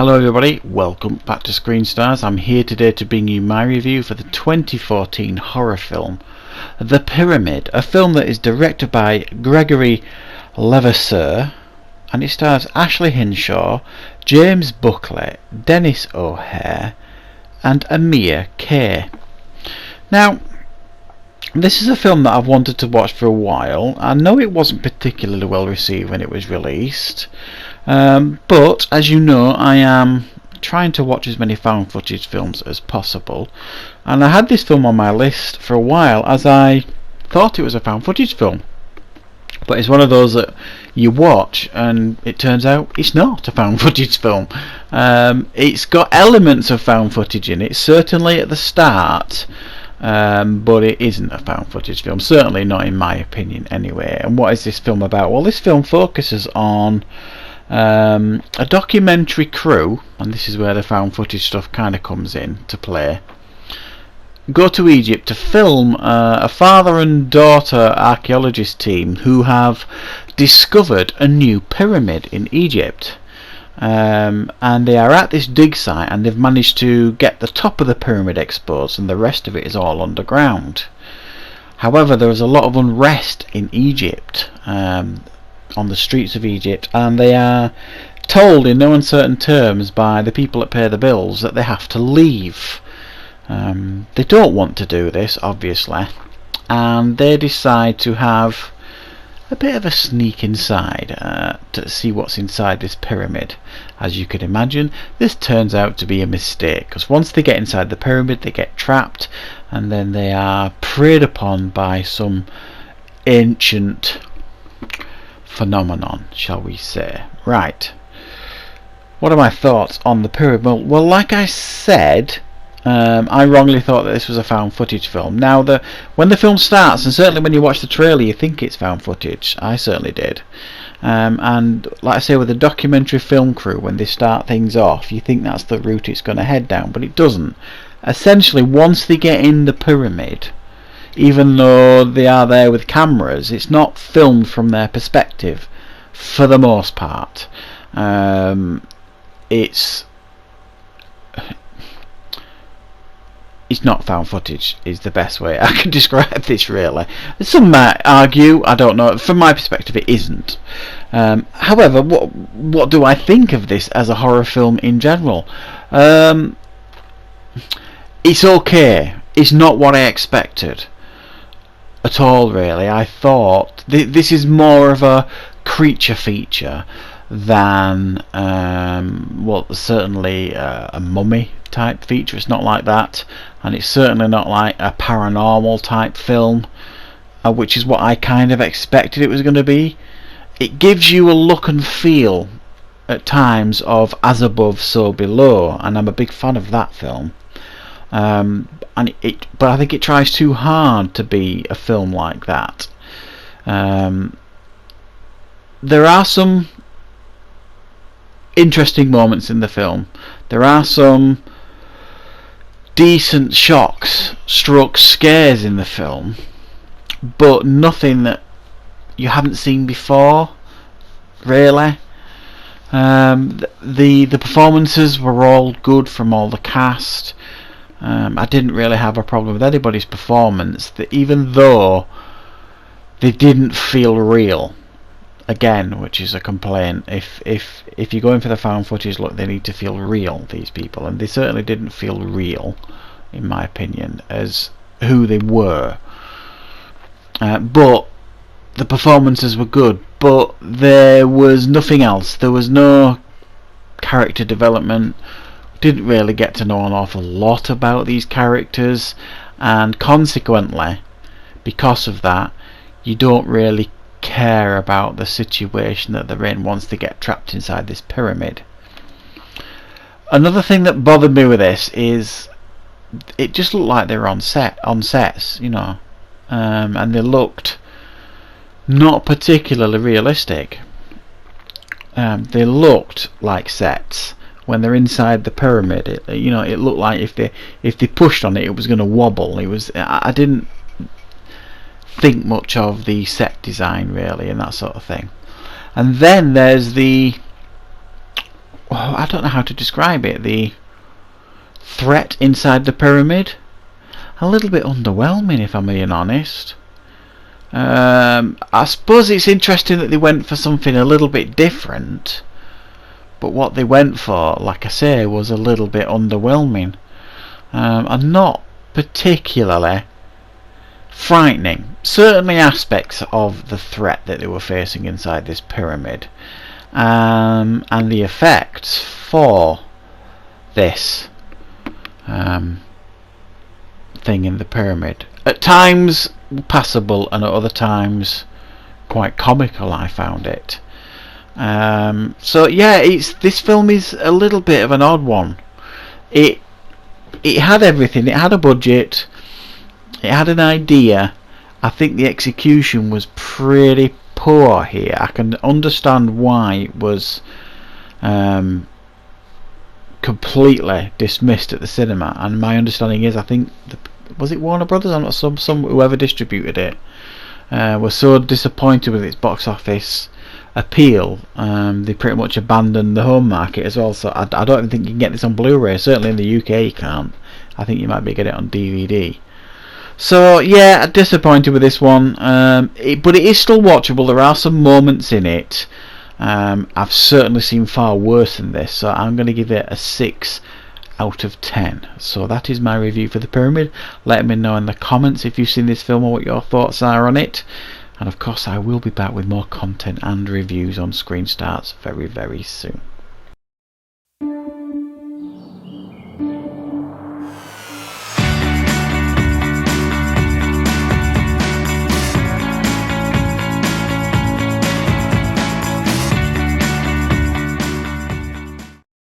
Hello everybody, welcome back to Screen Stars. I'm here today to bring you my review for the 2014 horror film The Pyramid, a film that is directed by Gregory Levasseur and it stars Ashley Hinshaw, James Buckley, Dennis O'Hare and Amir Kay. Now, this is a film that I've wanted to watch for a while. I know it wasn't particularly well received when it was released, but as you know, I am trying to watch as many found footage films as possible, and I had this film on my list for a while as I thought it was a found footage film, but it's one of those that you watch and it turns out it's not a found footage film. It's got elements of found footage in it, certainly at the start, but it isn't a found footage film, certainly not in my opinion anyway. And what is this film about? Well, this film focuses on a documentary crew, and this is where the found footage stuff kind of comes in to play, go to Egypt to film a father and daughter archaeologist team who have discovered a new pyramid in Egypt. And they are at this dig site and they've managed to get the top of the pyramid exposed and the rest of it is all underground. However, there is a lot of unrest in Egypt, on the streets of Egypt, and they are told in no uncertain terms by the people that pay the bills that they have to leave. They don't want to do this, obviously, and they decide to have a bit of a sneak inside to see what's inside this pyramid. As you can imagine, this turns out to be a mistake, because once they get inside the pyramid they get trapped and then they are preyed upon by some ancient phenomenon, shall we say. Right, what are my thoughts on the pyramid? Well, like I said, I wrongly thought that this was a found footage film. Now, when the film starts, and certainly when you watch the trailer, you think it's found footage. I certainly did. And like I say, with the documentary film crew, when they start things off, you think that's the route it's going to head down, but it doesn't. Essentially, once they get in the pyramid, even though they are there with cameras, it's not filmed from their perspective for the most part. It's not found footage is the best way I can describe this, really. Some might argue, I don't know, from my perspective it isn't. However, what do I think of this as a horror film in general? It's okay. It's not what I expected at all, really. I thought this is more of a creature feature than well, certainly a mummy type feature. It's not like that, and it's certainly not like a paranormal type film, which is what I kind of expected it was going to be. It gives you a look and feel at times of As Above, So Below, and I'm a big fan of that film. But I think it tries too hard to be a film like that. There are some interesting moments in the film. There are some decent shocks, stroke scares in the film, but nothing that you haven't seen before, really. The performances were all good from all the cast. I didn't really have a problem with anybody's performance, even though they didn't feel real. Again, which is a complaint. If you're going for the found footage look, they need to feel real, these people, and they certainly didn't feel real, in my opinion, as who they were. But the performances were good, but there was nothing else. There was no character development. Didn't really get to know an awful lot about these characters, and consequently, because of that, you don't really care about the situation that they're in once they get trapped inside this pyramid. Another thing that bothered me with this is it just looked like they were on sets, you know, and they looked not particularly realistic. They looked like sets when they're inside the pyramid. It looked like if they pushed on it, it was going to wobble. I didn't think much of the set design, really, and that sort of thing. And then there's the I don't know how to describe it. The threat inside the pyramid, a little bit underwhelming, if I'm being honest. I suppose it's interesting that they went for something a little bit different, but what they went for, like I say, was a little bit underwhelming, and not particularly frightening. Certainly aspects of the threat that they were facing inside this pyramid, and the effects for this thing in the pyramid, at times passable and at other times quite comical, I found it. So yeah, this film is a little bit of an odd one. It had everything. It had a budget, it had an idea. I think the execution was pretty poor here. I can understand why it was completely dismissed at the cinema, and my understanding is, I think was it Warner Brothers? I'm not some whoever distributed it was so disappointed with its box office appeal, they pretty much abandoned the home market as well. So I don't even think you can get this on Blu-ray. Certainly in the UK you can't. I think you might be able to get it on DVD. So yeah, disappointed with this one, but it is still watchable. There are some moments in it. I've certainly seen far worse than this, so I'm going to give it a 6 out of 10. So that is my review for The Pyramid. Let me know in the comments if you've seen this film or what your thoughts are on it. And of course I will be back with more content and reviews on Screen Starts very, very soon.